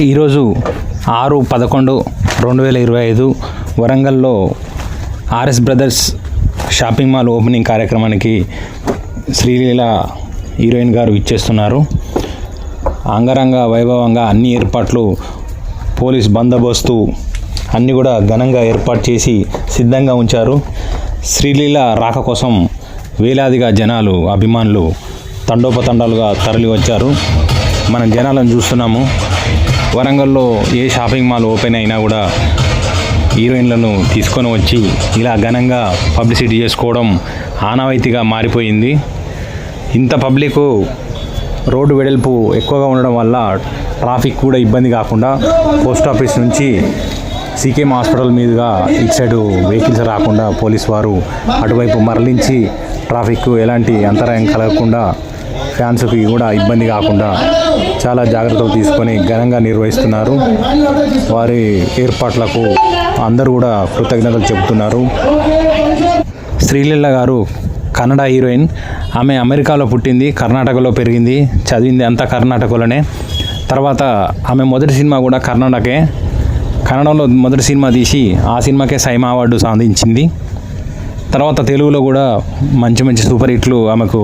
ఈరోజు 6/11/2025 వరంగల్లో RS brothers shopping mall opening కార్యక్రమానికి శ్రీలీల హీరోయిన్ గారు ఇచ్చేస్తున్నారు. అంగరంగ వైభవంగా అన్ని ఏర్పాట్లు, పోలీస్ బందోబస్తు అన్నీ కూడా ఘనంగా ఏర్పాటు చేసి సిద్ధంగా ఉంచారు. శ్రీలీల రాక కోసం వేలాదిగా జనాలు, అభిమానులు తండోపతండాలుగా తరలి వచ్చారు. మనం జనాలను చూస్తున్నాము. వరంగల్లో ఏ షాపింగ్ మాల్ ఓపెన్ అయినా కూడా హీరోయిన్లను తీసుకొని వచ్చి ఇలా ఘనంగా పబ్లిసిటీ చేసుకోవడం ఆనవాయితీగా మారిపోయింది. ఇంత పబ్లిక్, రోడ్డు వెడల్పు ఎక్కువగా ఉండడం వల్ల ట్రాఫిక్ కూడా ఇబ్బంది కాకుండా పోస్ట్ ఆఫీస్ నుంచి సీకేఎం హాస్పిటల్ మీదుగా ఇటు సైడు వెహికల్స్ రాకుండా పోలీస్ వారు అటువైపు మరలించి ట్రాఫిక్ ఎలాంటి అంతరాయం కలగకుండా, ఫ్యాన్స్కి కూడా ఇబ్బంది కాకుండా చాలా జాగ్రత్తలు తీసుకొని ఘనంగా నిర్వహిస్తున్నారు. వారి ఏర్పాట్లకు అందరూ కూడా కృతజ్ఞతలు చెబుతున్నారు. శ్రీలీల గారు కన్నడ హీరోయిన్. ఆమె అమెరికాలో పుట్టింది, కర్ణాటకలో పెరిగింది, చదివింది అంతా కర్ణాటకలోనే. తర్వాత ఆమె మొదటి సినిమా కూడా కర్ణాటకే. కన్నడంలో మొదటి సినిమా తీసి ఆ సినిమాకే సైమా అవార్డు సాధించింది. తర్వాత తెలుగులో కూడా మంచి మంచి సూపర్ హిట్లు ఆమెకు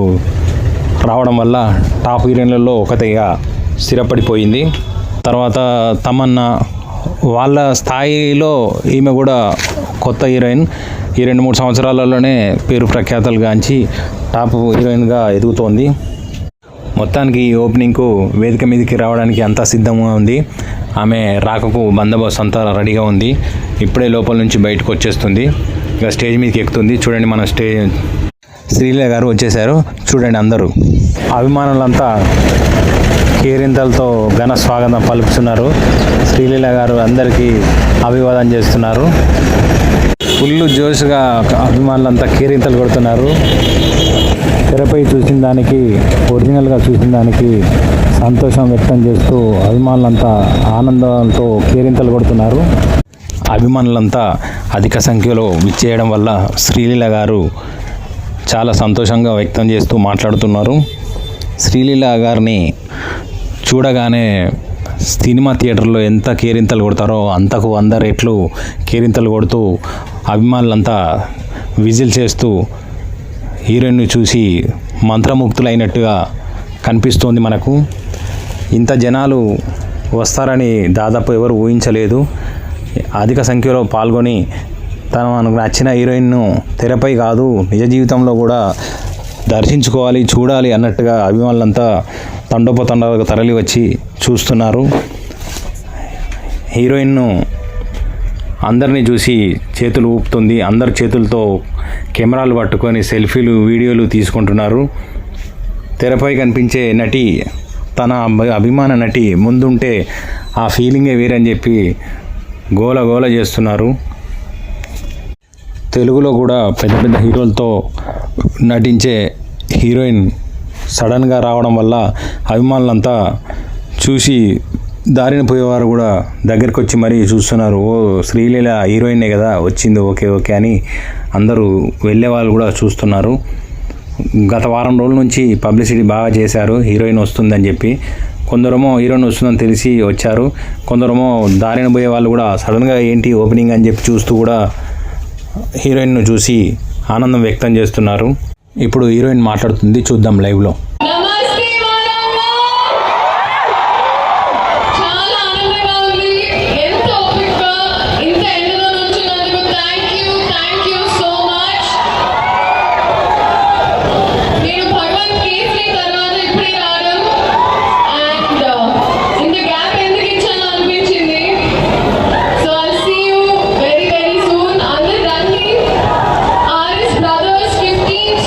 రావడం వల్ల టాప్ హీరోయిన్లలో ఒకటిగా స్థిరపడిపోయింది. తర్వాత తమన్నా, వాళ్ళ స్థాయిలో ఈమె కూడా కొత్త హీరోయిన్. ఈ 2-3 సంవత్సరాలలోనే పేరు ప్రఖ్యాతలు గాంచి టాప్ హీరోయిన్గా ఎదుగుతోంది. మొత్తానికి ఈ ఓపెనింగ్కు వేదిక మీదకి రావడానికి అంతా సిద్ధంగా ఉంది. ఆమె రాకకు బందోబస్తు అంతా రెడీగా ఉంది. ఇప్పుడే లోపల నుంచి బయటకు వచ్చేస్తుంది. ఇక స్టేజ్ మీదకి ఎక్కుతుంది. చూడండి, మన శ్రీలీల గారు వచ్చేసారు. చూడండి, అందరూ అభిమానులంతా కేరింతలతో ఘన స్వాగతం పలుకుతున్నారు. శ్రీలీల గారు అందరికీ అభివాదం చేస్తున్నారు. ఫుల్ జోష్గా అభిమానులంతా కేరింతలు కొడుతున్నారు. తెరపై చూసిన దానికి, ఒరిజినల్గా చూసిన దానికి సంతోషం వ్యక్తం చేస్తూ అభిమానులంతా ఆనందంతో కేరింతలు కొడుతున్నారు. అభిమానులంతా అధిక సంఖ్యలో విచ్చేయడం వల్ల శ్రీలీల గారు చాలా సంతోషంగా వ్యక్తం చేస్తూ మాట్లాడుతున్నారు. శ్రీలీల గారిని చూడగానే సినిమా థియేటర్లో ఎంత కేరింతలు కొడతారో అంతకు 100 రెట్లు కేరింతలు కొడుతూ అభిమానులంతా విజిల్ చేస్తూ హీరోయిన్ను చూసి మంత్రముగ్ధులైనట్టుగా కనిపిస్తోంది మనకు. ఇంత జనాలు వస్తారని దాదాపు ఎవరు ఊహించలేదు. అధిక సంఖ్యలో పాల్గొని మనకు నచ్చిన హీరోయిన్ను తెరపై కాదు నిజ జీవితంలో కూడా దర్శించుకోవాలి, చూడాలి అన్నట్టుగా అభిమానులంతా తండోపతండాలుగా తరలి వచ్చి చూస్తున్నారు. హీరోయిన్ను అందరినీ చూసి చేతులు ఊపుతుంది. అందరు చేతులతో కెమెరాలు పట్టుకొని సెల్ఫీలు, వీడియోలు తీసుకుంటున్నారు. తెరపై కనిపించే నటి, తన అభిమాన నటి ముందుంటే ఆ ఫీలింగే వేరని చెప్పి గోల గోల చేస్తున్నారు. తెలుగులో కూడా పెద్ద పెద్ద హీరోలతో నటించే హీరోయిన్ సడన్గా రావడం వల్ల అభిమానులంతా చూసి దారిన పోయేవారు కూడా దగ్గరికి వచ్చి మరీ చూస్తున్నారు. ఓ, శ్రీలీల హీరోయినే కదా వచ్చింది, ఓకే ఓకే అని అందరూ వెళ్ళే వాళ్ళు కూడా చూస్తున్నారు. గత వారం రోజుల నుంచి పబ్లిసిటీ బాగా చేశారు హీరోయిన్ వస్తుందని చెప్పి. కొందరేమో హీరోయిన్ వస్తుందని తెలిసి వచ్చారు, కొందరేమో దారిన పోయే వాళ్ళు కూడా సడన్గా ఏంటి ఓపెనింగ్ అని చెప్పి చూస్తూ కూడా హీరోయిన్ను చూసి ఆనందం వ్యక్తం చేస్తున్నారు. ఇప్పుడు హీరోయిన్ మాట్లాడుతుంది, చూద్దాం లైవ్లో.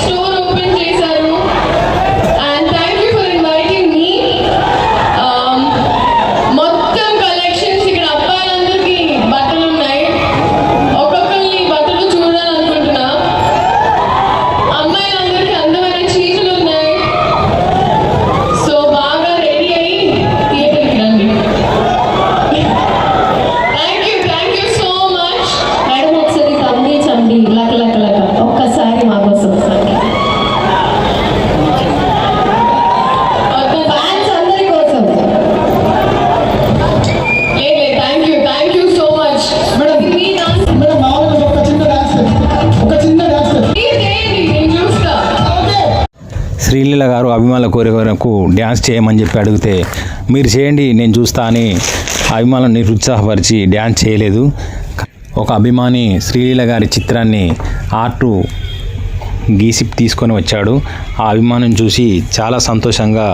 Store open చేశారు. And శ్రీలీల గారు అభిమానుల కోరికకు డ్యాన్స్ చేయమని చెప్పి అడిగితే మీరు చేయండి నేను చూస్తా అని అభిమానులను నిరుత్సాహపరిచి డ్యాన్స్ చేయలేదు. ఒక అభిమాని శ్రీలీల గారి చిత్రాన్ని ఆర్టు గీసి తీసుకొని వచ్చాడు. ఆ అభిమానిని చూసి చాలా సంతోషంగా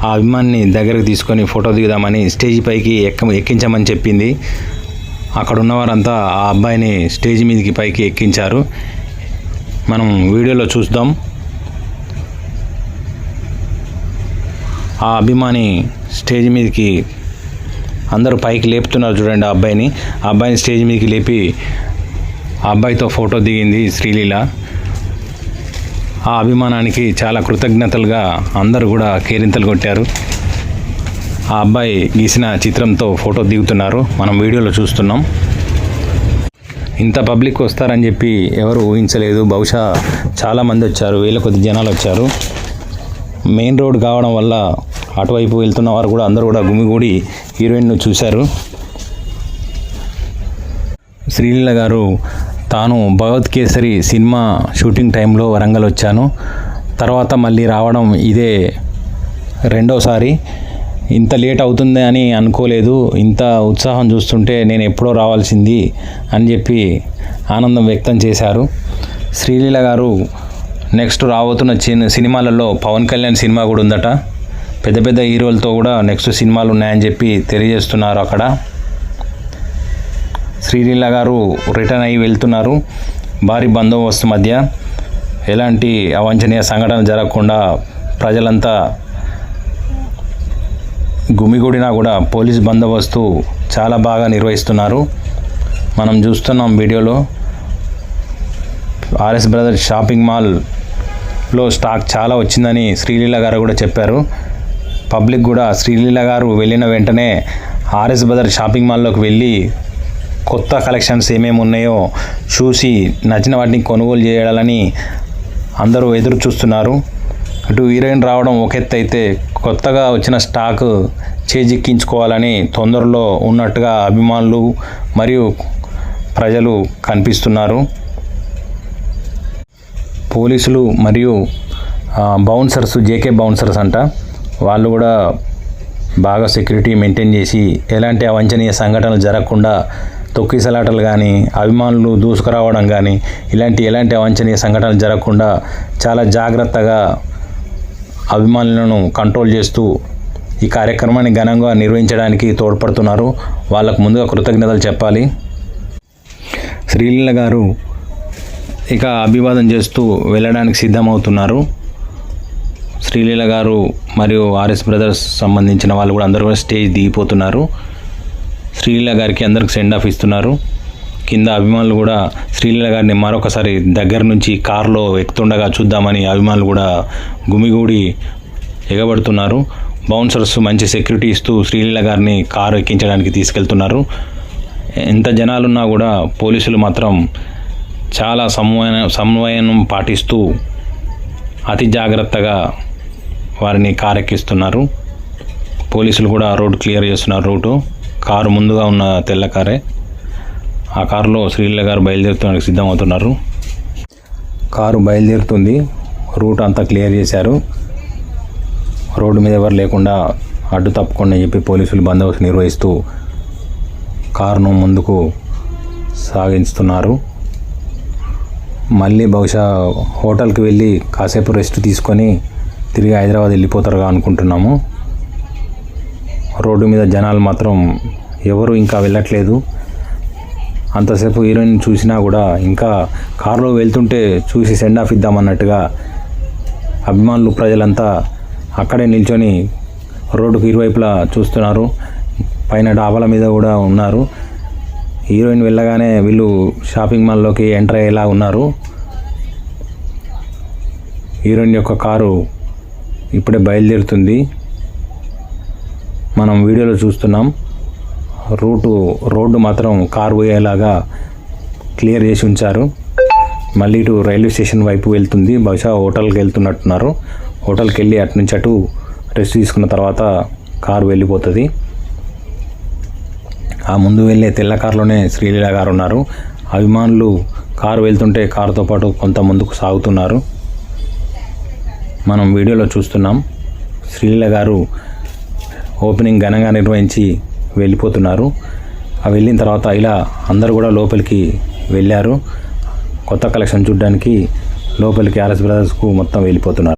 ఆ అభిమానిని దగ్గరకు తీసుకొని ఫోటో దిగుదామని స్టేజ్ పైకి ఎక్కించమని చెప్పింది. అక్కడ ఉన్నవారంతా ఆ అబ్బాయిని స్టేజ్ మీదకి పైకి ఎక్కించారు. మనం వీడియోలో చూద్దాం. ఆ అభిమాని స్టేజ్ మీదకి అందరూ పైకి లేపుతున్నారు చూడండి. ఆ అబ్బాయిని స్టేజ్ మీదకి లేపి ఆ అబ్బాయితో ఫోటో దిగింది శ్రీలీల. ఆ అభిమానానికి చాలా కృతజ్ఞతలుగా అందరూ కూడా కేరింతలు కొట్టారు. ఆ అబ్బాయి గీసిన చిత్రంతో ఫోటో దిగుతున్నారు. మనం వీడియోలో చూస్తున్నాం. ఇంత పబ్లిక్ వస్తారని చెప్పి ఎవరు ఊహించలేదు. బహుశా చాలామంది వచ్చారు, వేల కొద్ది జనాలు వచ్చారు. మెయిన్ రోడ్ కావడం వల్ల అటువైపు వెళ్తున్న వారు కూడా అందరూ కూడా గుమిగూడి హీరోయిన్ను చూశారు. శ్రీలీల గారు తాను భగవత్ కేసరి సినిమా షూటింగ్ టైంలో వరంగల్ వచ్చాను, తర్వాత మళ్ళీ రావడం ఇదే రెండోసారి. ఇంత లేట్ అవుతుంది అని అనుకోలేదు, ఇంత ఉత్సాహం చూస్తుంటే నేను ఎప్పుడో రావాల్సింది అని చెప్పి ఆనందం వ్యక్తం చేశారు. శ్రీలీల గారు నెక్స్ట్ రాబోతున్న సినిమాలలో పవన్ కళ్యాణ్ సినిమా కూడా ఉందట. పెద్ద పెద్ద హీరోలతో కూడా నెక్స్ట్ సినిమాలు ఉన్నాయని చెప్పి తెలియజేస్తున్నారు. అక్కడ శ్రీలీల గారు రిటర్న్ అయ్యి వెళ్తున్నారు. భారీ బందోబస్తు మధ్య ఎలాంటి అవాంఛనీయ సంఘటన జరగకుండా ప్రజలంతా గుమిగూడినా కూడా పోలీస్ బందోబస్తు చాలా బాగా నిర్వహిస్తున్నారు. మనం చూస్తున్నాం వీడియోలో. ఆర్ఎస్ బ్రదర్స్ షాపింగ్ మాల్లో స్టాక్ చాలా వచ్చిందని శ్రీలీల గారు కూడా చెప్పారు. పబ్లిక్ కూడా శ్రీలీల గారు వెళ్ళిన వెంటనే ఆర్ఎస్ బ్రదర్స్ షాపింగ్ మాల్లోకి వెళ్ళి కొత్త కలెక్షన్స్ ఏమేమి ఉన్నాయో చూసి నచ్చిన వాటిని కొనుగోలు చేయాలని అందరూ ఎదురు చూస్తున్నారు. ఇటు హీరోయిన్ రావడం ఒక ఎత్తు అయితే, కొత్తగా వచ్చిన స్టాక్ చేజిక్కించుకోవాలని తొందరలో ఉన్నట్టుగా అభిమానులు మరియు ప్రజలు కనిపిస్తున్నారు. పోలీసులు మరియు బౌన్సర్స్, జేకే బౌన్సర్స్ అంట, వాళ్ళు కూడా బాగా సెక్యూరిటీ మెయింటైన్ చేసి ఎలాంటి అవాంఛనీయ సంఘటనలు జరగకుండా, తొక్కిసలాటలు కానీ, అభిమానులు దూసుకురావడం కానీ, ఎలాంటి అవాంఛనీయ సంఘటనలు జరగకుండా చాలా జాగ్రత్తగా అభిమానులను కంట్రోల్ చేస్తూ ఈ కార్యక్రమాన్ని ఘనంగా నిర్వహించడానికి తోడ్పడుతున్నారు. వాళ్ళకు ముందుగా కృతజ్ఞతలు చెప్పాలి. శ్రీలీల గారు ఇక అభివాదం చేస్తూ వెళ్ళడానికి సిద్ధమవుతున్నారు. శ్రీలీల గారు మరియు ఆర్ఎస్ బ్రదర్స్ సంబంధించిన వాళ్ళు కూడా అందరూ కూడా స్టేజ్ దిగిపోతున్నారు. శ్రీలీల గారికి అందరికి సెండ్ ఆఫ్ ఇస్తున్నారు. కింద అభిమానులు కూడా శ్రీలీల గారిని మరొకసారి దగ్గర నుంచి కారులో ఎక్కుతుండగా చూద్దామని అభిమానులు కూడా గుమిగూడి ఎగబడుతున్నారు. బౌన్సర్స్ మంచి సెక్యూరిటీ ఇస్తూ శ్రీలీల గారిని కారు ఎక్కించడానికి తీసుకెళ్తున్నారు. ఎంత జనాలున్నా కూడా పోలీసులు మాత్రం చాలా సమన్వయం పాటిస్తూ అతి జాగ్రత్తగా వారిని కారు ఎక్కిస్తున్నారు. పోలీసులు కూడా రోడ్ క్లియర్ చేస్తున్నారు. రూటు కారు ముందుగా ఉన్న తెల్ల కారే. ఆ కారులో శ్రీలీల గారు బయలుదేరుతానికి సిద్ధమవుతున్నారు. కారు బయలుదేరుతుంది. రూట్ అంతా క్లియర్ చేశారు. రోడ్డు మీద ఎవరు లేకుండా అడ్డు తప్పకుండా చెప్పి పోలీసులు బందోబస్తు నిర్వహిస్తూ కారును ముందుకు సాగిస్తున్నారు. మళ్ళీ బహుశా హోటల్కి వెళ్ళి కాసేపు రెస్ట్ తీసుకొని తిరిగి హైదరాబాద్ వెళ్ళిపోతారుగా అనుకుంటున్నాము. రోడ్డు మీద జనాలు మాత్రం ఎవరు ఇంకా వెళ్ళట్లేదు. అంతసేపు హీరోయిన్ చూసినా కూడా ఇంకా కారులో వెళ్తుంటే చూసి సెండ్ ఆఫ్ ఇద్దామన్నట్టుగా అభిమానులు ప్రజలంతా అక్కడే నిల్చొని రోడ్డుకు ఇరువైపులా చూస్తున్నారు. పైన డాబాల మీద కూడా ఉన్నారు. హీరోయిన్ వెళ్ళగానే వీళ్ళు షాపింగ్ మాల్లోకి ఎంటర్ అయ్యేలా ఉన్నారు. హీరోయిన్ యొక్క కారు ఇప్పుడే మనం వీడియోలో చూస్తున్నాం. రోడ్డు మాత్రం కారు పోయేలాగా క్లియర్ చేసి ఉంచారు. మళ్ళీ ఇటు రైల్వే స్టేషన్ వైపు వెళ్తుంది. బహుశా హోటల్కి వెళ్తున్నట్టున్నారు. హోటల్కి వెళ్ళి అటు నుంచి అటు రెస్ట్ తీసుకున్న తర్వాత కారు వెళ్ళిపోతుంది. ఆ ముందు వెళ్ళే తెల్ల కారులోనే శ్రీలీల గారు ఉన్నారు. అభిమానులు కారు వెళ్తుంటే కారుతో పాటు కొంత ముందుకు సాగుతున్నారు. మనం వీడియోలో చూస్తున్నాం. శ్రీలీల గారు ఓపెనింగ్ ఘనంగా నిర్వహించి వెళ్ళిపోతున్నారు. ఆ వెళ్ళిన తర్వాత ఇలా అందరూ కూడా లోపలికి వెళ్ళారు. కొత్త కలెక్షన్ చూడడానికి లోపలికి ఆర్ఎస్ బ్రదర్స్కు మొత్తం వెళ్ళిపోతున్నారు.